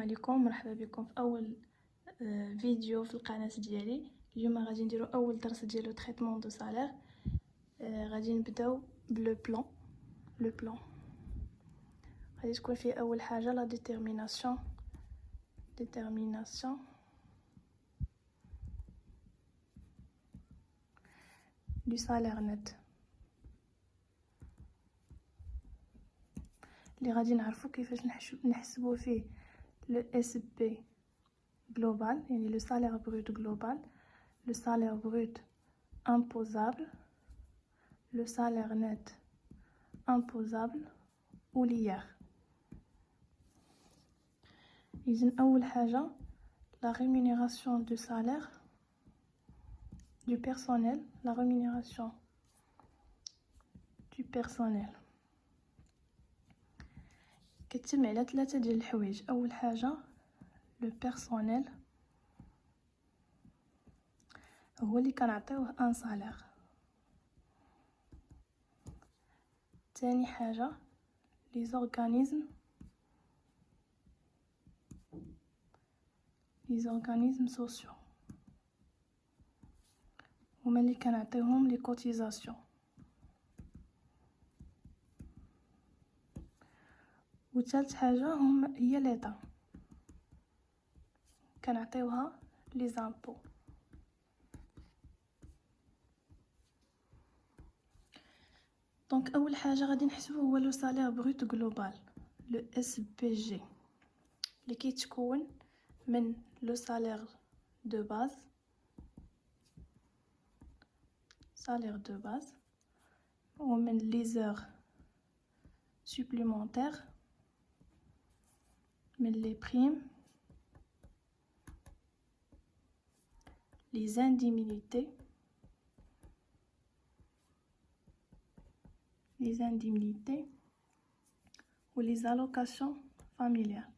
عليكم، مرحبا بكم في اول فيديو في القناه ديالي. اليوم غادي نديرو اول درس ديالو تريتمون دو سالير. غادي نبداو بلو بلان. لو بلان غادي تكون فيه اول حاجه لا ديتيرميناسيون دو سالير نت اللي غادي نعرفو كيفاش نحسبو فيه لو اس بي global, يعني le salaire brut global, le salaire brut imposable, le salaire net imposable ou l'IR. إذن أول حاجة la rémunération du salaire du personnel, la rémunération du personnel كتجمع على 3 ديال الحوايج. أول حاجة le personnel هو اللي كنعطيوه ان صالير. تاني حاجة les organismes sociaux هما اللي كنعطيوهم لي كوتيزاسيون. وثالث حاجة هي ليطا كنعطيوها لي زامبو. دونك اول حاجه غادي نحسبو هو لو سالير بروت غلوبال لو اس بي جي اللي كيتكون من لو سالير دو باز ومن لي زور سوبليمونتير من لي بريم لي انديمينيتي ou les allocations familiales.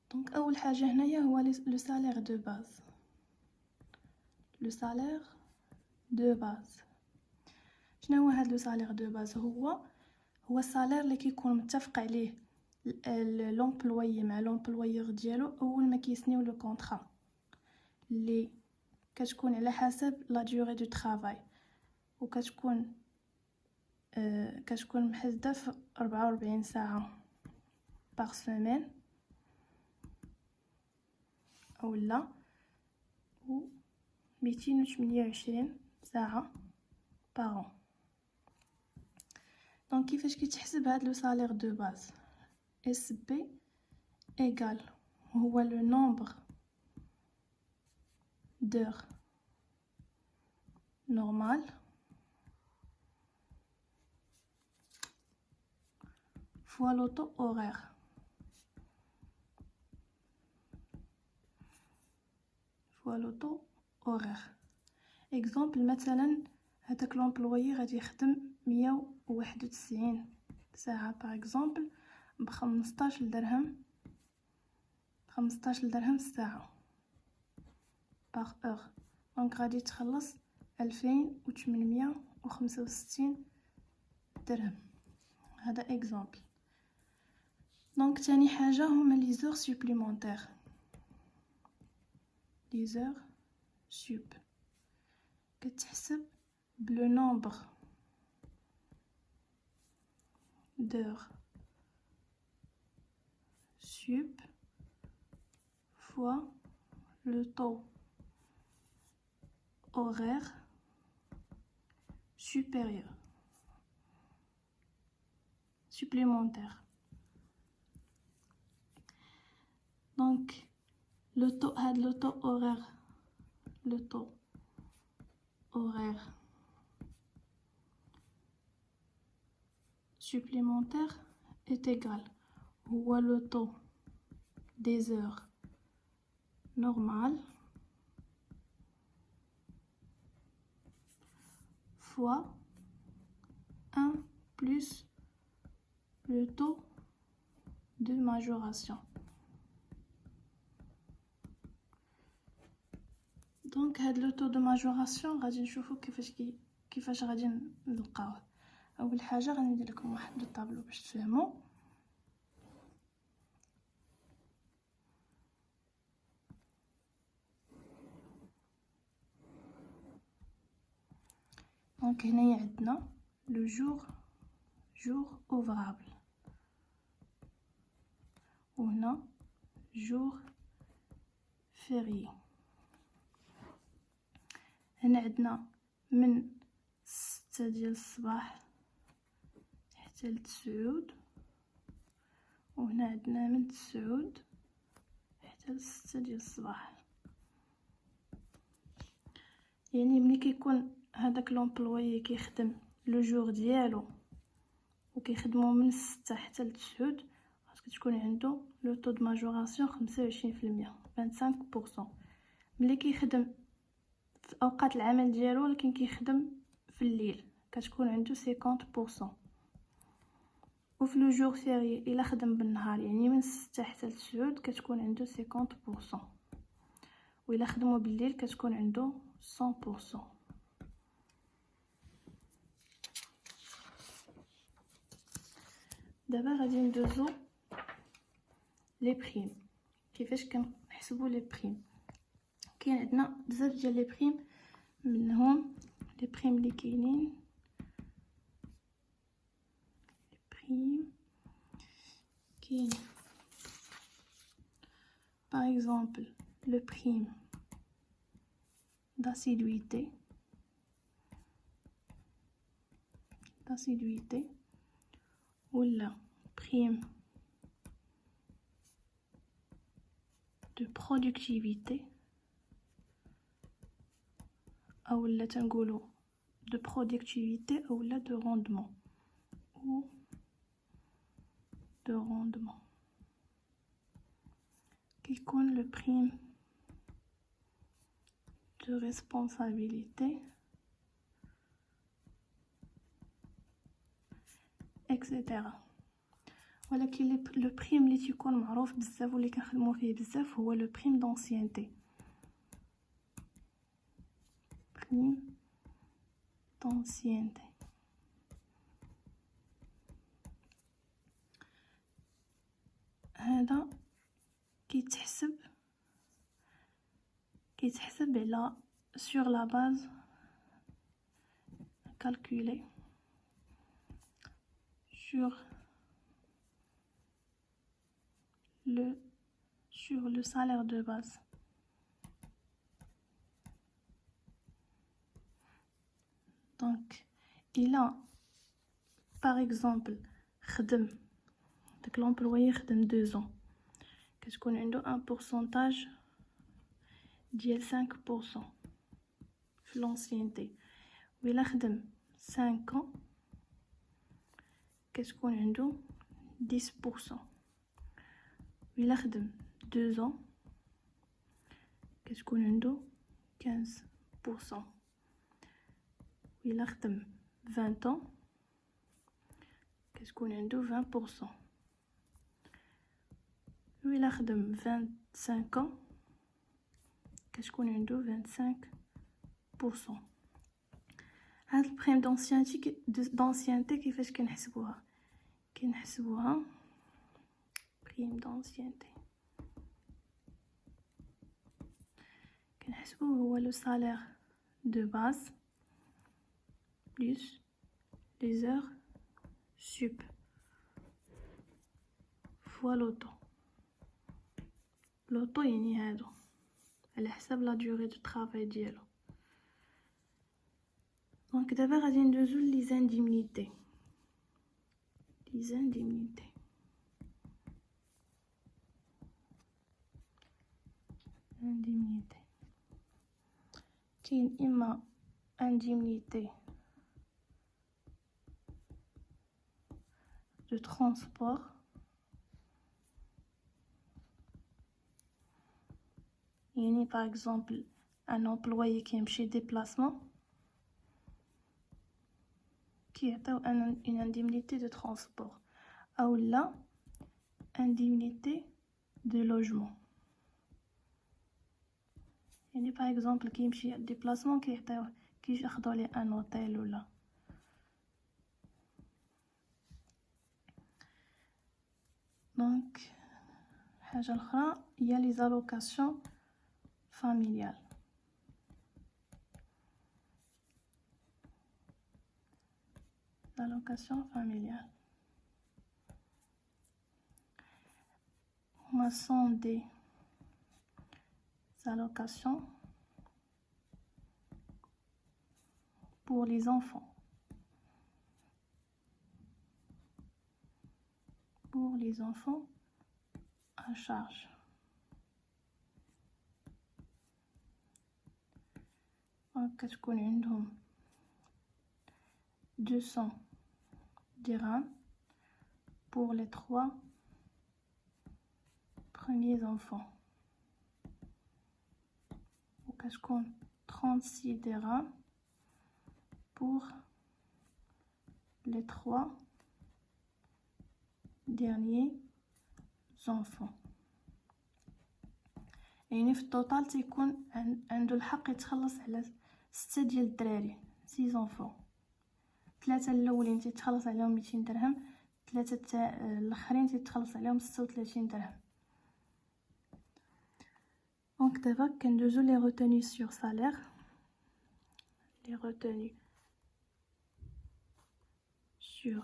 Donc أول حاجة هنايا هو le salaire de base. شنو هو هذا le salaire de base؟ هو السالير اللي كيكون متفق عليه لومبلويي مع لومبلويور ديالو اول ما كيسنيو لو كونطرا، اللي كتكون على حسب لا ديوري دو طرافاي وكتكون محدده في 44 ساعه باغ سيمين اولا و 228 ساعه باغ. دونك كيفاش كيتحسب هاد لو سالير دو باز؟ اس بي égal هو le nombre d'heures normales fois l'auto horaire. exemple مثلا هذاك لومبلويي غادي يخدم 191 ساعه باغ اكزومبل ب 15 درهم الساعه باغ اور. دونك غادي تخلص 2865 درهم. هذا اكزامبل. دونك ثاني حاجه هما لي زور سوبليمونتير. لي زور سوب كتحسب بلو نومبر d'heures sup fois le taux horaire supplémentaire. Donc le taux horaire supplémentaire est égal ou le taux des heures normales fois 1 plus le taux de majoration. دونك هاد لو طو دو ماجوراسيون غادي نشوفو كيفاش غادي نلقاوه. اول حاجه غادي ندير لكم واحد الطابلو باش تفهموا. دونك هنايا عندنا لو جور اوفرابل، وهنا جور فيري. هنا عندنا من 6 ديال الصباح حتى ل9، وهنا عندنا من 9 حتى ل6 ديال الصباح. يعني ملي كيكون هذاك لومبلويي كيخدم لو جور ديالو وكيخدمو من 6 حتى ل9، خاصك تكون عنده لو طو دو ماجوراسيون 25%، 25%. ملي كيخدم في اوقات العمل ديالو ولكن كيخدم في الليل كتكون عنده 50%. وفي لو جور فيري الا خدم بالنهار يعني من 6 حتى ل9 كتكون عنده 50%، وإلا خدمو بالليل كتكون عنده 100%. دابا غادي ندوزو لي بريم. كيفاش كنحسبوا لي بريم؟ كاين عندنا بزاف ديال لي بريم، منهم لي بريم اللي كاينين. لي بريم كاين باغ اكزومبل لو بريم d'assiduité ولا prime de productivité اولا تنقولوا de productivité اولا de rendement ou de rendement. كيكون le prime de responsabilité etc. ولكن لو بريم اللي تيكون معروف بزاف واللي كنخدموا فيه بزاف هو لو بريم دونسيانتي. بريم دونسيانتي هذا كيتحسب على sur la base calculée sur le salaire de base. Donc il a par exemple خدم داك l'employé خدم 2 ans كتكون عنده un pourcentage ديال 5% في l'ancienneté. وإلا خدم 5 ans كتكون عنده 10%. وإلا خدم 2 ans كتكون عنده 15%. وإلا خدم 20 ans كتكون عنده 20%. وإلا خدم 25 ans كتكون عنده 25%. هاد البريم دونسيانتي كيفاش كنحسبوها؟ بريم دونسيانتي كنحسبوه هو لو سالير دو باز بلس لي زور سوب فوا لوطو يعني هادو على حساب لا دوري دو طرافاي ديالو. دونك دابا غادي ندوزو لي زانديمنيتي. كاين اما indemnité de transport يعني par exemple un employé كيمشي déplacement كيعطيو une indemnité de transport اولا indemnité de logement يعني باغ اكزومبل كي يمشي ديبلاسمون كيعطيوه كي ياخذوا ليه ان اوتيل ولا. دونك حاجه اخرى هي لي زالوكاسيون فاميليال. l'allocation familiale sont des allocations pour les enfants. Pour les enfants à charge. كتكون عندهم 200 dirhams pour les 3 premiers enfants. وكتكون 36 dirhams pour les 3 derniers enfants. يعني في التوتال تيكون عنده الحق يتخلص على 6 ديال الدراري 6 enfants. 3 الاولين تيتخلص عليهم 200 درهم، 3 تاع الاخرين تيتخلص عليهم 36 درهم. دونك دابا كندوزو لي retenues sur salaire. les retenues sur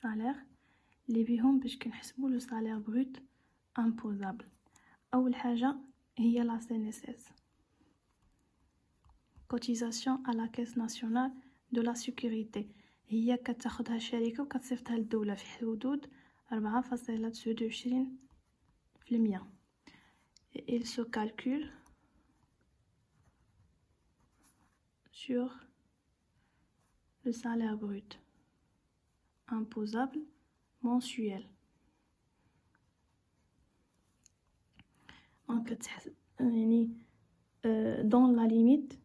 salaire اللي بيهم باش كنحسبوا لو salaire brut imposable. اول حاجه هي la CNSS, cotisation à la caisse nationale de la sécurité. هي كتاخدها الشركه وكتصيفطها للدوله في حدود 4.29%. Il se calcule sur le salaire brut imposable mensuel. Donc يعني dans la limite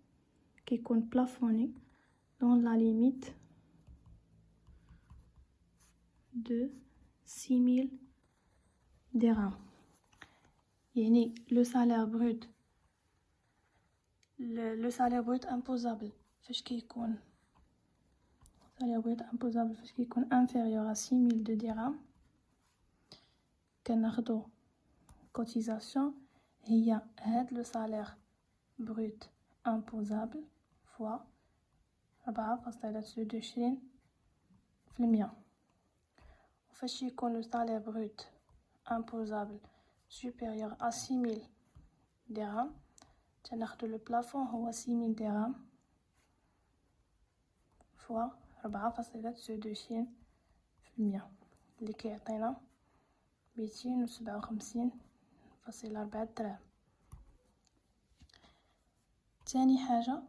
qui compte plafonné dans la limite de 6000 dirhams. يعني le salaire brut imposable فاش كيكون salaire brut imposable فاش كيكون inférieur à 6002 dirhams كناخدو cotisation هي هاد le salaire brut imposable fois 4.29%. وفاش يكون le salaire brut imposable supérieur à 6000 dirhams تناخدو le plafond هو 6000 dirhams fois 4.29% اللي كيعطينا 257.4 درهم. تاني حاجة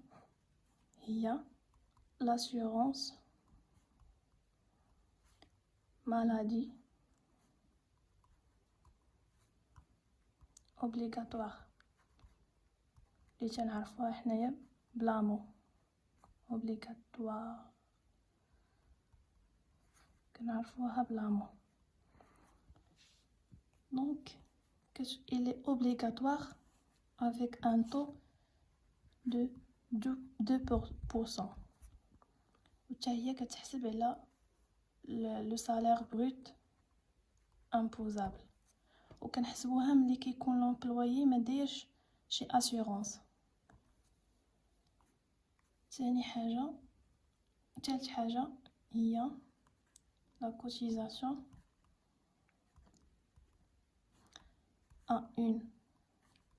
هي l'assurance maladie obligatoire اللي تنعرفوها حنايا بلامو obligatoire كنعرفوها بلامو. Donc il est obligatoire avec un taux de 2%. وتا هي كتحسب على le salaire brut imposable وكنحسبوها ملي كيكون لومبلويي ما دايرش شي assurance. تالت حاجة هي la cotisation à une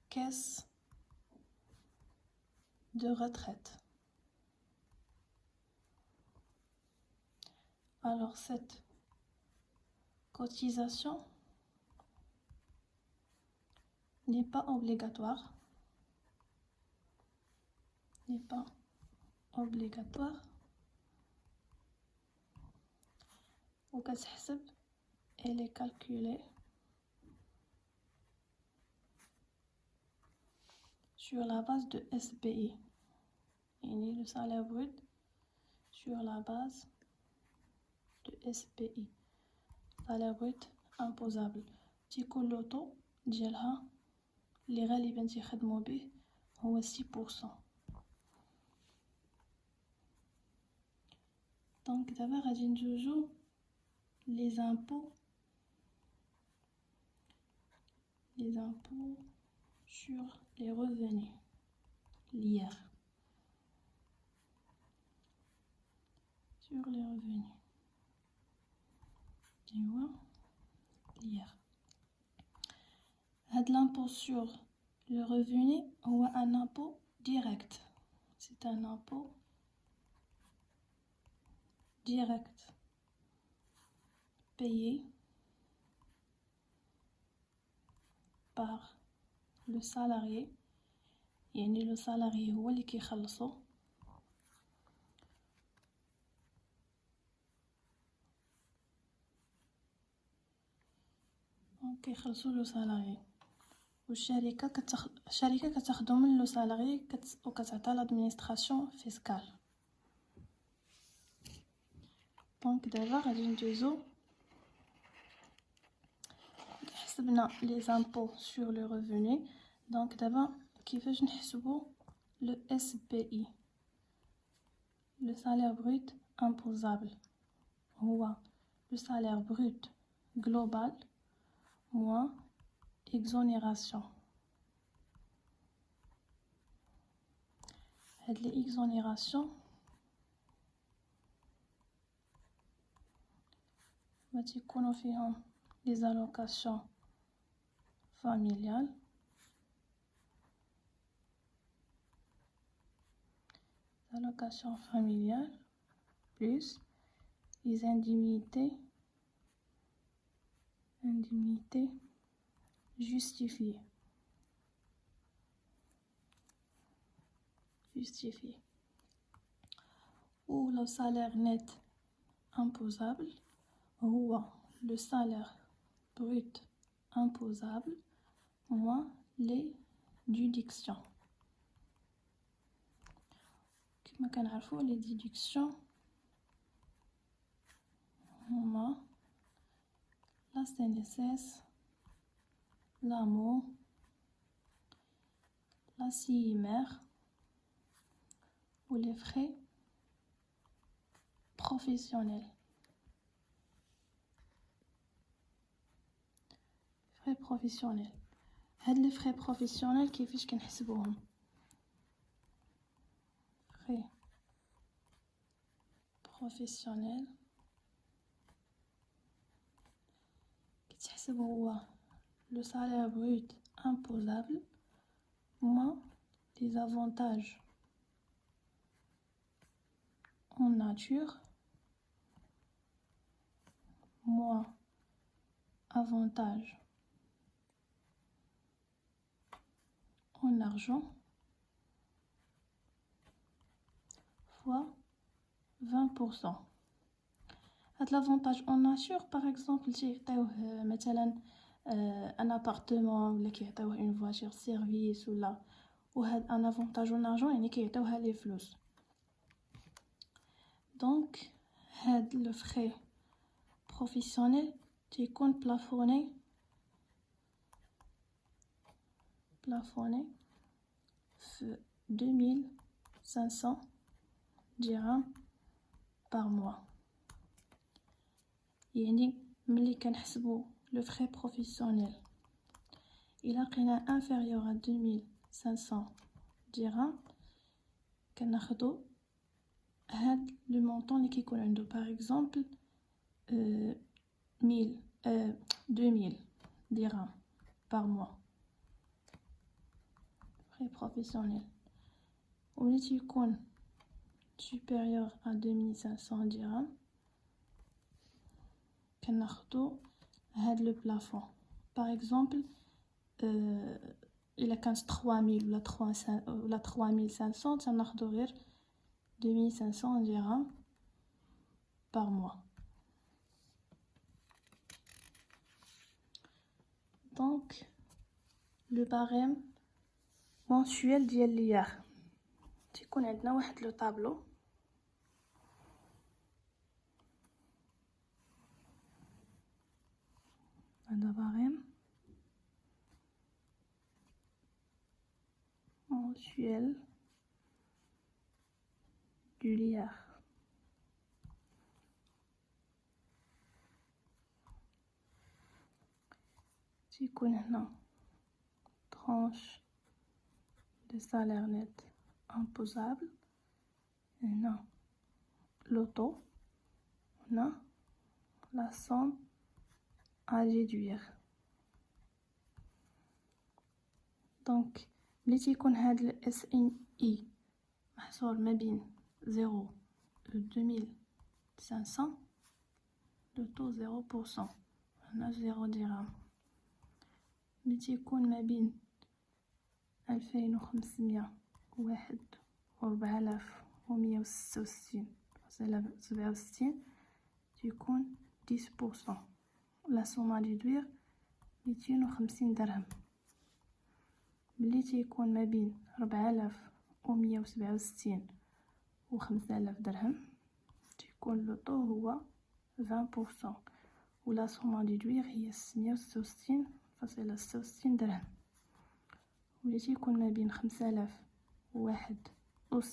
caisse de retraite. Alors cette cotisation n'est pas obligatoire. وكتحسب elle est calculée sur la base de SBI يعني le salaire brut sur la base de SBI salaire brut imposable تيكون لو طو ديالها اللي غالبا تيخدموا به هو 6%. دونك دابا غادي ندوزو les impôts sur les revenus, l'IR, sur les revenus, tu vois, l'IR. L'impôt sur le revenu ou un impôt direct, c'est un impôt direct payé par le salarié. يعني le salarié هو اللي كيخلصو كيخلصو لو سالاري، والشركه كتاخدو من لو سالاري وكتعطيها لادمينستراسيون فيسكال. دونك دابا غادي ندوزو حسبنا لي زامبو سور لو ريفوني. دونك دابا كيفاش نحسبو لو اس بي اي، لو سالير بروت امبوزابل، هو لو سالير بروت global moins exonération. هاد لي exonération غادي يكونوا فيهم les allocations familiales, plus les indemnités justifiées. Ou le salaire net imposable, ou le salaire brut imposable moins les déductions. كما كنعرفوا les déductions هما la CNSS, l'AMO, la CIMR ou les frais professionnels. هاد les frais professionnels كيفاش كنحسبوهم؟ frais professionnels كيتحسب هو le salaire brut imposable moins les avantages en nature moins avantages en argent fois 20%. هاد l'avantage en nature par exemple كيعطيوه مثلا un appartement ولا كيعطيوه une voiture service وهاد un avantage en argent يعني كيعطيوها لي فلوس. دونك هاد le frais professionnel تيكون plafonné في 2500 dirhams par mois. يعني ملي كنحسبو le frais professionnel إلا لقينا inférieur à 2500 dirhams كناخدو هاد le montant اللي كيكون عنده par exemple 2000 dirhams par mois frais professionnels. وملي تيكون supérieur à 2500 dirhams كناخدو هاد لو plafond par exemple إلا كانت 3000 ولا 3500 تناخدو غير 2500 dirhams par mois. Donc le barème mensuel ديال l'IR تيكون عندنا واحد لو طابلو هذا barème mensuel du liard. تيكون هنا tranche de salaire net imposable, هنا l'auto, هنا la somme à déduire. دونك ملي تيكون هاد ال SNI محصور ما بين 0 و 2500 le taux 0%. هنا 0 درهم. ملي تيكون ما بين 2500 و 4166.67 تيكون 10%. لا somme à déduire 250 درهم. ملي تيكون ما بين 4167 و 5000 درهم تيكون لو طو هو 20%. ولا somme à déduire هي 666.66 درهم. ملي تيكون ما بين 5001 و 6666.67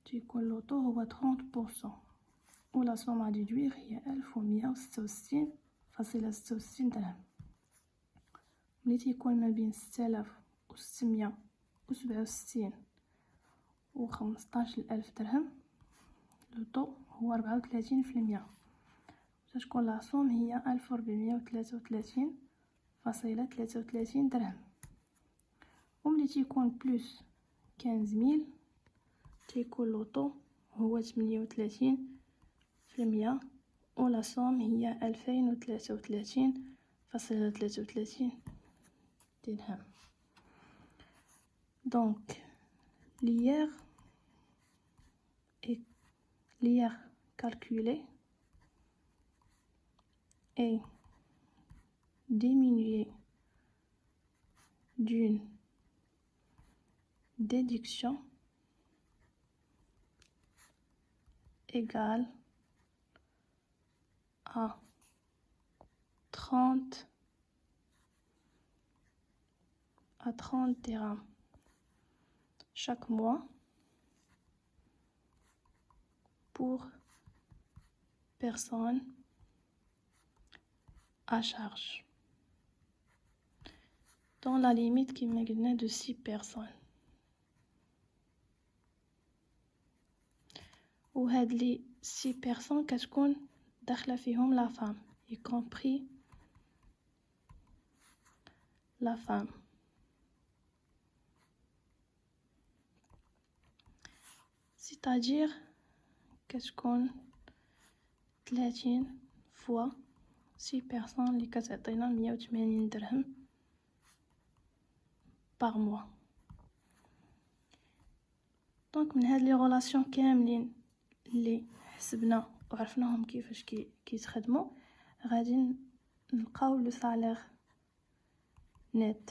تيكون لو طو هو 30%. ولا somme à déduire هي 1166.66 درهم. ملي تيكون ما بين 6667 و 15000 درهم لو طو هو 34%. تتكون لا صوم هي 1433.33 درهم. وملي تيكون بلوس 15000 تيكون لو طو هو 38%. ولا صوم هي 2033.33 درهم. Donc l'IR calculé est diminué d'une déduction égale à 30 dirhams chaque mois pour personne à charge, dans la limite qui m'a donné de 6 personnes. وهاد لي 6 personnes كتكون داخله فيهم la femme, y compris la femme. C'est-à-dire كتكون 30 fois 6 personnes اللي كتعطينا 180 درهم par mois. دونك من هاد لي غولاسيون كاملين اللي حسبنا وعرفناهم كيفاش كيتخدموا غادي نلقاو لو سالير نت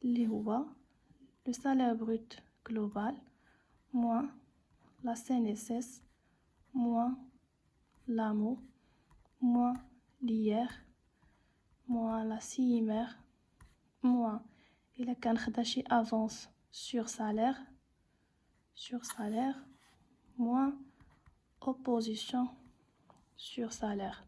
اللي هو لو سالير بروت global moins la CNSS moins l'AMO moins l'IR moins la CIMR moins إلا كان خدا شي avance sur salaire moins opposition sur salaire.